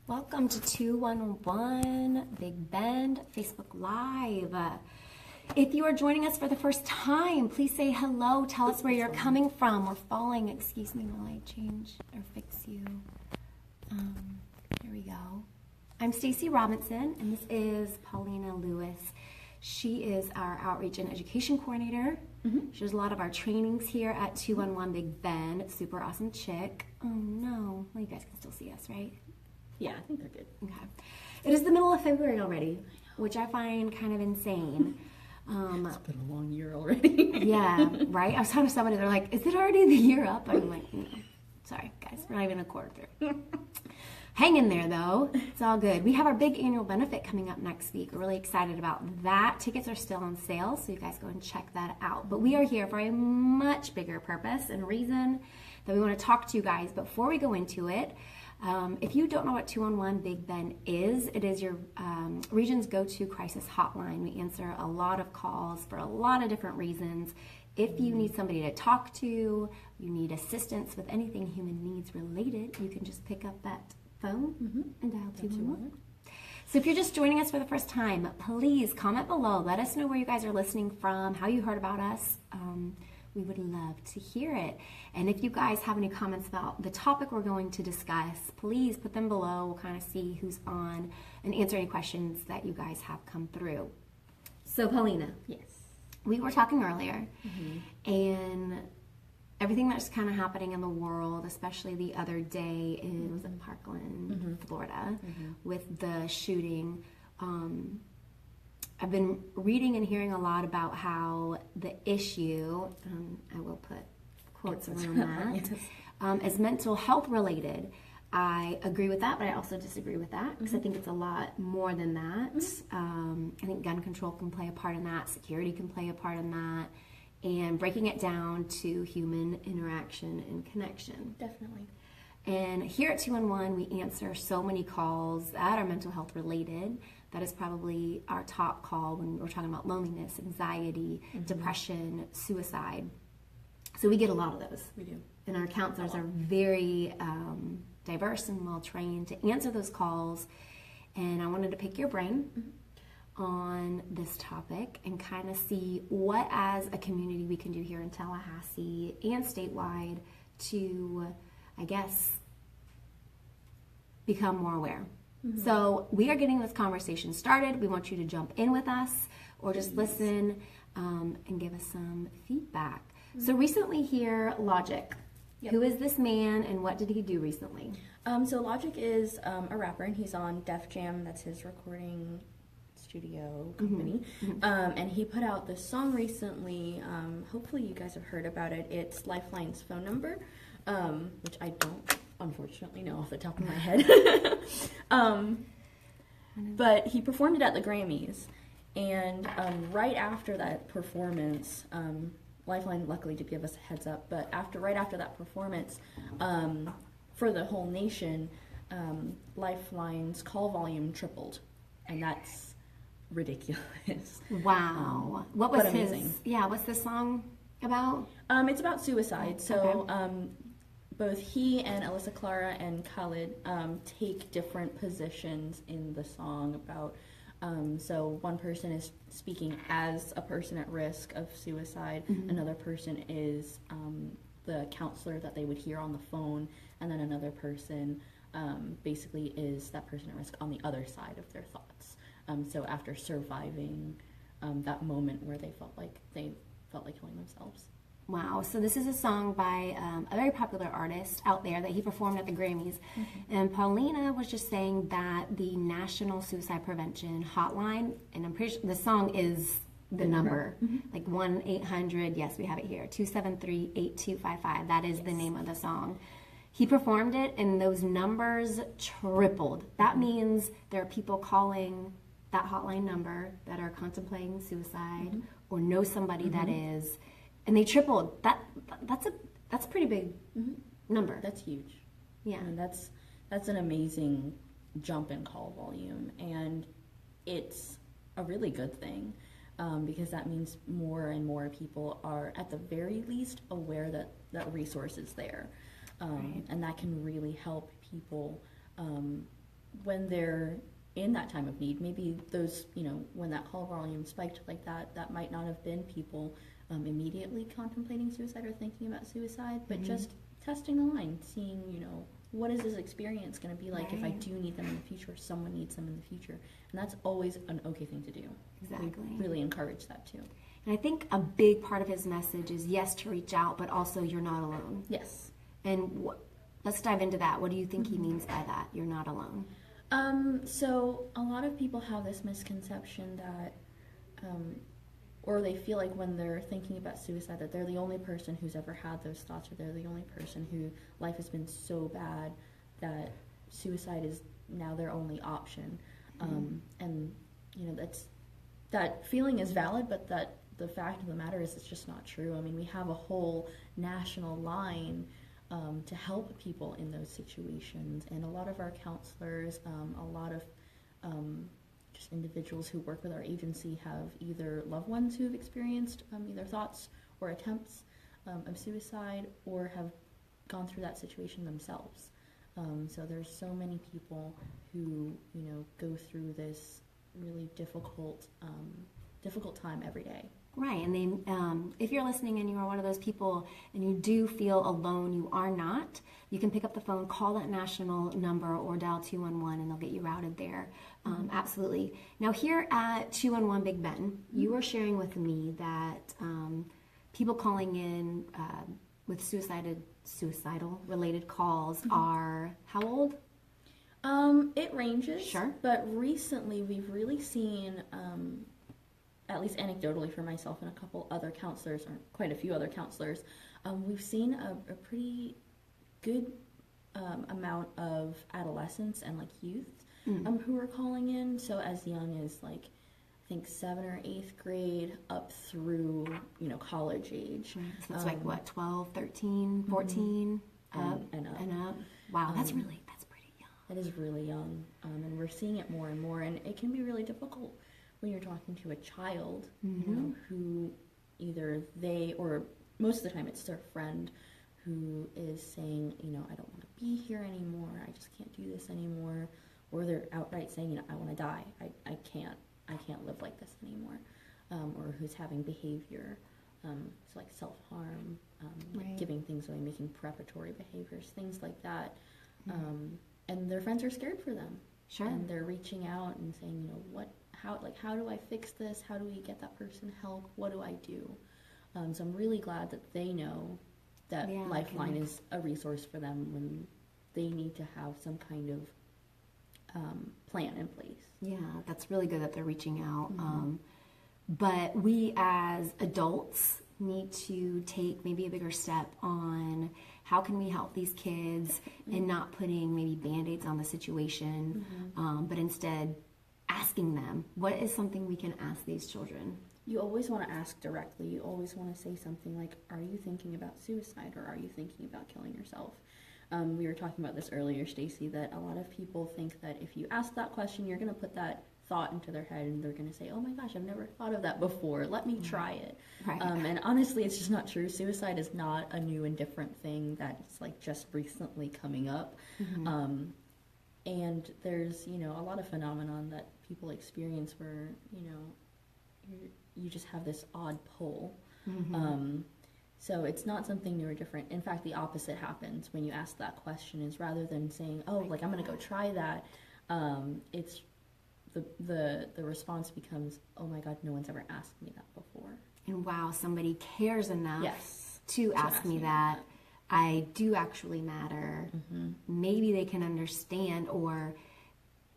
Welcome to 211 Big Bend Facebook Live. If you are joining us for the first time, please say hello. Tell us where you're coming from. We're falling. Excuse me while I change or fix you. There we go. I'm Stacy Robinson, and this is Paulina Lewis. She is our Outreach and Education Coordinator. She does a lot of our trainings here at 211 Big Bend. Super awesome chick. Oh no. Well, you guys can still see us, right? Yeah, I think they're good. Okay. It is the middle of February already, which I find kind of insane. It's been a long year already. Yeah, right? I was talking to somebody, they're like, is it already the year up? I'm like, no. Sorry, guys, we're not even a quarter through. Hang in there, though. It's all good. We have our big annual benefit coming up next week. We're really excited about that. Tickets are still on sale, so you guys go and check that out. But we are here for a much bigger purpose and reason that we want to talk to you guys. Before we go into it, if you don't know what 211 Big Bend is, it is your region's go-to crisis hotline. We answer a lot of calls for a lot of different reasons. If you need somebody to talk to, you need assistance with anything human needs related, you can just pick up that phone and dial 211. So if you're just joining us for the first time, please comment below. Let us know where you guys are listening from, how you heard about us. We would love to hear it. And if you guys have any comments about the topic we're going to discuss, please put them below. We'll kind of see who's on and answer any questions that you guys have come through. So Paulina. Yes. We were talking earlier, and everything that's kind of happening in the world, especially the other day was in Parkland, Florida, with the shooting. I've been reading and hearing a lot about how the issue, I will put quotes around that, is mental health related. I agree with that, but I also disagree with that because I think it's a lot more than that. I think gun control can play a part in that, security can play a part in that, and breaking it down to human interaction and connection. Definitely. And here at 211, we answer so many calls that are mental health related. That is probably our top call when we're talking about loneliness, anxiety, depression, suicide. So we get a lot of those. We do. And our counselors are very diverse and well trained to answer those calls. And I wanted to pick your brain on this topic and kind of see what as a community we can do here in Tallahassee and statewide to, I guess, become more aware. So we are getting this conversation started. We want you to jump in with us or just listen and give us some feedback. So recently here, Logic. Who is this man and what did he do recently? So Logic is a rapper, and he's on Def Jam. That's his recording studio company. And he put out this song recently. Hopefully you guys have heard about it. It's Lifeline's Phone Number, which I don't unfortunately know off the top of my head. But he performed it at the Grammys, and right after that performance, Lifeline luckily did give us a heads up, but right after that performance, for the whole nation, Lifeline's call volume tripled, and that's ridiculous. Wow. What was amazing. What's the song about? It's about suicide. So both he and Alyssa Clara and Khalid take different positions in the song about, so one person is speaking as a person at risk of suicide, another person is the counselor that they would hear on the phone, and then another person basically is that person at risk on the other side of their thoughts. So after surviving that moment where they felt like killing themselves. Wow. So this is a song by a very popular artist out there that he performed at the Grammys. And Paulina was just saying that the National Suicide Prevention Hotline, and I'm pretty sure the song is the number, like 1-800, yes, we have it here, 273-8255. That is the name of the song. He performed it, and those numbers tripled. That means there are people calling that hotline number that are contemplating suicide or know somebody that is. And they tripled. That's a pretty big number. That's huge. Yeah. I mean, that's an amazing jump in call volume, and it's a really good thing because that means more and more people are at the very least aware that resource is there, and that can really help people when they're in that time of need, maybe those, when that call volume spiked like that, that might not have been people immediately contemplating suicide or thinking about suicide, but just testing the line, seeing, what is this experience going to be like if I do need them in the future, or someone needs them in the future. And that's always an okay thing to do. Exactly. We really encourage that too. And I think a big part of his message is yes to reach out, but also you're not alone. Yes. And let's dive into that. What do you think he means by that? You're not alone. So a lot of people have this misconception that, or they feel like when they're thinking about suicide that they're the only person who's ever had those thoughts, or they're the only person who life has been so bad that suicide is now their only option. And that feeling is valid, but that the fact of the matter is it's just not true. I mean, we have a whole national line to help people in those situations, and a lot of our counselors, a lot of just individuals who work with our agency have either loved ones who have experienced either thoughts or attempts of suicide, or have gone through that situation themselves. So there's so many people who go through this really difficult time every day. Right, and then if you're listening and you are one of those people and you do feel alone, you are not, you can pick up the phone, call that national number, or dial 211 and they'll get you routed there. Absolutely. Now here at 211 Big Ben, you were sharing with me that people calling in with suicidal related calls are how old? It ranges. Sure. But recently we've really seen, at least anecdotally for myself and a couple other counselors, or quite a few other counselors, we've seen a pretty good amount of adolescents and youth who are calling in. So as young as I think 7th or 8th grade up through college age. So it's 12, 13, 14 and up. Wow, that's pretty young. That is really young, and we're seeing it more and more, and it can be really difficult when you're talking to a child, who either they, or most of the time it's their friend, who is saying, I don't want to be here anymore, I just can't do this anymore, or they're outright saying, I want to die, I can't live like this anymore, or who's having behavior, so self-harm, right. Giving things away, making preparatory behaviors, things like that, and their friends are scared for them. Sure. And they're reaching out and saying, how do I fix this? How do we get that person help? What do I do? So I'm really glad that they know that Lifeline is a resource for them when they need to have some kind of plan in place. Yeah, that's really good that they're reaching out. But we as adults need to take maybe a bigger step on how can we help these kids and not putting maybe Band-Aids on the situation, but instead asking them, what is something we can ask these children? You always want to ask directly. You always want to say something like, are you thinking about suicide, or are you thinking about killing yourself? We were talking about this earlier, Stacy, that a lot of people think that if you ask that question, you're going to put that thought into their head and they're going to say, oh my gosh, I've never thought of that before. Let me try it. Right. And honestly, it's just not true. Suicide is not a new and different thing that's just recently coming up. And there's, a lot of phenomenon that people experience where, you just have this odd pull. So it's not something new or different. In fact, the opposite happens when you ask that question, is rather than saying, oh, I'm going to go try that, it's the response becomes, oh my God, no one's ever asked me that before. And wow, somebody cares enough to ask me that. that. I do actually matter. Maybe they can understand or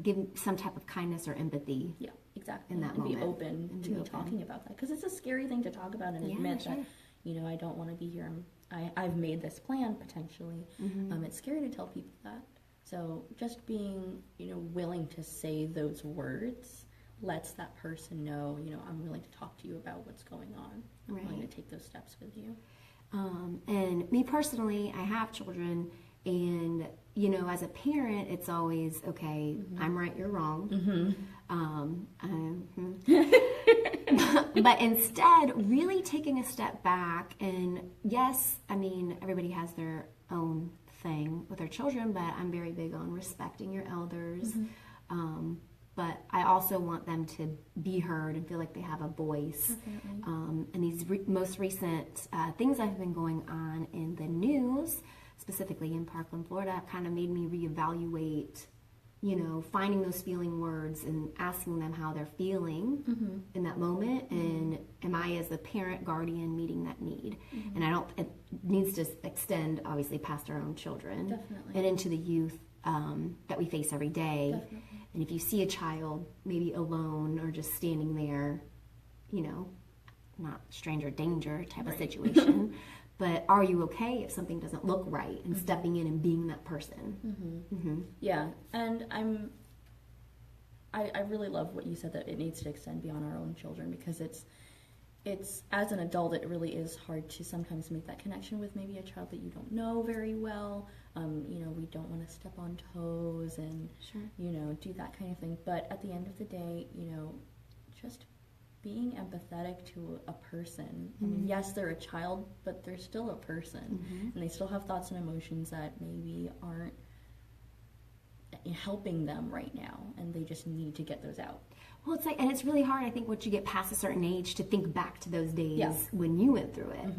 give some type of kindness or empathy. Yeah, exactly. In that and moment. Be open to me talking about that. Because it's a scary thing to talk about and admit that, I don't want to be here. I've made this plan, potentially. It's scary to tell people that. So just being, willing to say those words lets that person know, I'm willing to talk to you about what's going on. I'm willing to take those steps with you. And me personally, I have children, and, as a parent, it's always, okay, I'm right, you're wrong. But instead, really taking a step back, and yes, everybody has their own thing with our children, but I'm very big on respecting your elders. But I also want them to be heard and feel like they have a voice. And these most recent things that have been going on in the news, specifically in Parkland, Florida, have kind of made me reevaluate, you know, finding those feeling words and asking them how they're feeling in that moment. And am I, as a parent, guardian, meeting that need? And it needs to extend, obviously, past our own children and into the youth that we face every day. And if you see a child maybe alone or just standing there, you know, not stranger danger type of situation, but are you okay if something doesn't look right, and stepping in and being that person? Yeah, and I really love what you said, that it needs to extend beyond our own children, because it's as an adult, it really is hard to sometimes make that connection with maybe a child that you don't know very well. You know, we don't want to step on toes and, you know, do that kind of thing. But at the end of the day, you know, just being empathetic to a person. I mean, yes, they're a child, but they're still a person. And they still have thoughts and emotions that maybe aren't helping them right now. And they just need to get those out. Well, it's like, and it's really hard, I think, once you get past a certain age, to think back to those days when you went through it.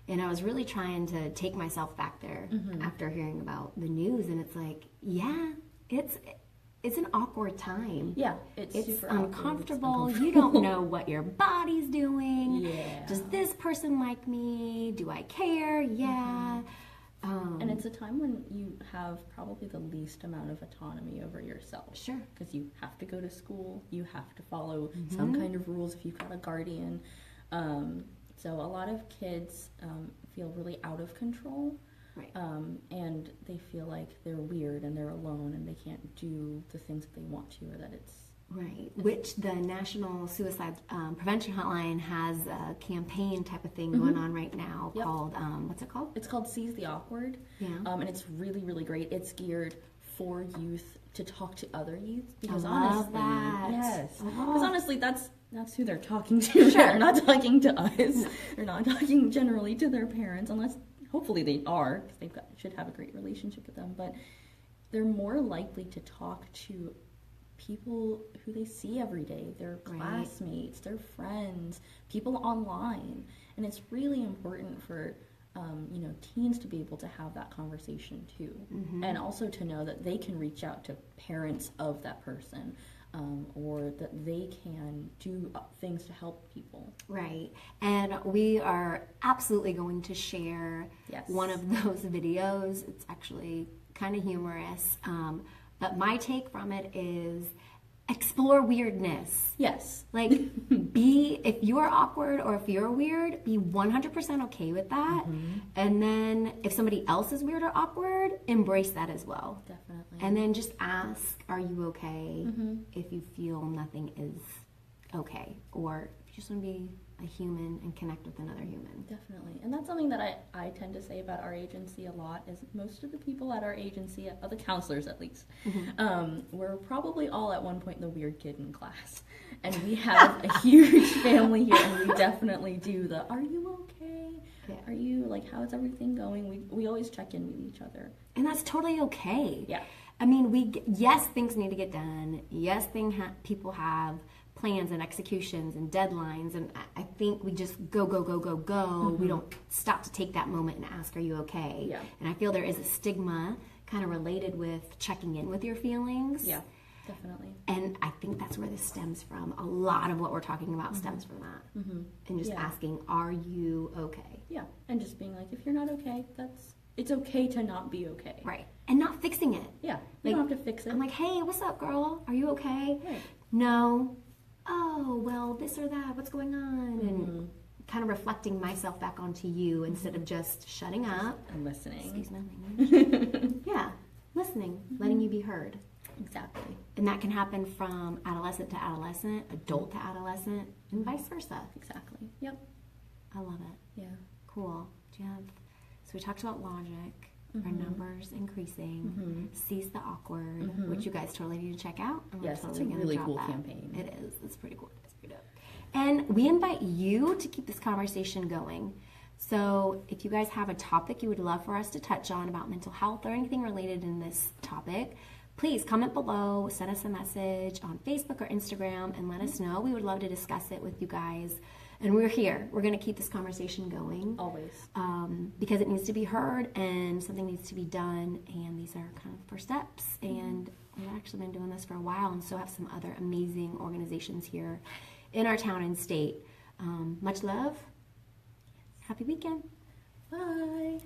And I was really trying to take myself back there after hearing about the news, and it's like, yeah, it's an awkward time. Yeah, it's super uncomfortable. You don't know what your body's doing. Does this person like me? Do I care? Yeah. And it's a time when you have probably the least amount of autonomy over yourself. Sure. Because you have to go to school, you have to follow some kind of rules if you've got a guardian. So a lot of kids feel really out of control. Right. And they feel like they're weird and they're alone and they can't do the things that they want to, or that it's... Right, which the National Suicide Prevention Hotline has a campaign type of thing going on right now called, what's it called? It's called Seize the Awkward. And it's really, really great. It's geared for youth to talk to other youth, because honestly, because honestly, that's who they're talking to. They're not talking to us. They're not talking generally to their parents, unless hopefully they are, because they should have a great relationship with them. But they're more likely to talk to people who they see every day, their classmates, their friends, people online. And it's really important for you know, teens to be able to have that conversation too, and also to know that they can reach out to parents of that person, or that they can do things to help people. Right. And we are absolutely going to share one of those videos. It's actually kind of humorous. But my take from it is explore weirdness. Yes. Like, if you're awkward or if you're weird, be 100% okay with that. And then if somebody else is weird or awkward, embrace that as well. Definitely. And then just ask, are you okay? If you feel nothing is okay. Or if you just want to be a human and connect with another human. Definitely. And that's something that I tend to say about our agency a lot, is most of the people at our agency, the counselors at least, we're probably all at one point the weird kid in class. And we have a huge family here, and we definitely do the, are you okay? Are you, like, how's everything going? We always check in with each other. And that's totally okay. Yeah. I mean, yes, things need to get done. Yes, people have plans and executions and deadlines, and I think we just go. We don't stop to take that moment and ask, are you okay? Yeah. And I feel there is a stigma kind of related with checking in with your feelings. Yeah, definitely. And I think that's where this stems from. A lot of what we're talking about stems from that. And just asking, are you okay? Yeah, and just being like, if you're not okay, it's okay to not be okay. Right. And not fixing it. Yeah, you don't have to fix it. I'm like, hey, what's up, girl? Are you okay? Right. No. Oh, well, this or that, what's going on? And kind of reflecting myself back onto you instead of just shutting up. And listening. Excuse my language. Yeah, listening, letting you be heard. Exactly. And that can happen from adolescent to adolescent, adult to adolescent, and vice versa. Exactly. Yep. I love it. Yeah. Cool. Do you have, so we talked about logic. Our numbers increasing. Seize the Awkward, which you guys totally need to check out. And yes, totally it's a really cool campaign. It is. It's pretty cool. It's pretty dope. And we invite you to keep this conversation going. So if you guys have a topic you would love for us to touch on about mental health or anything related in this topic, please comment below, send us a message on Facebook or Instagram, and let us know. We would love to discuss it with you guys. And we're here. We're going to keep this conversation going. Always. Because it needs to be heard and something needs to be done. And these are kind of first steps. And we've actually been doing this for a while, and so have some other amazing organizations here in our town and state. Much love. Happy weekend. Bye.